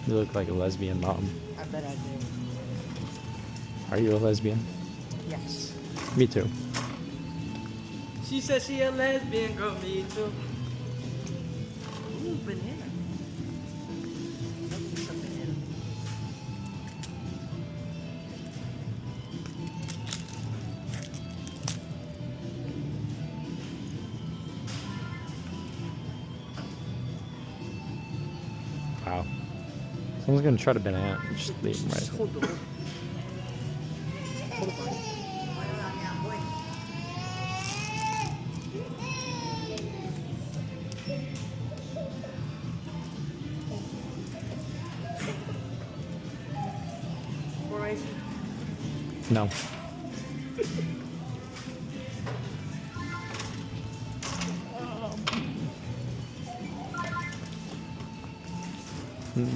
You look like a lesbian mom. I bet I do. Are you a lesbian? Yes. Me too. She said she a lesbian, girl, me too. Ooh, banana. Love me some banana. Wow. Someone's gonna try to banana. Just leave him right. Hold on. Hold on. No.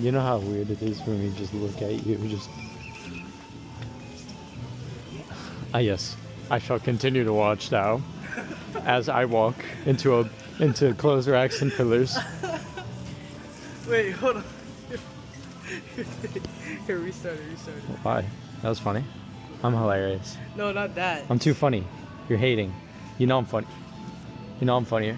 You know how weird it is for me to just look at you, just... Ah yes, I shall continue to watch now, as I walk into clothes racks and pillars. Wait, hold on. Here, restart it. Why? That was funny. I'm hilarious. No, not that. I'm too funny. You're hating. You know I'm funny. You know I'm funnier.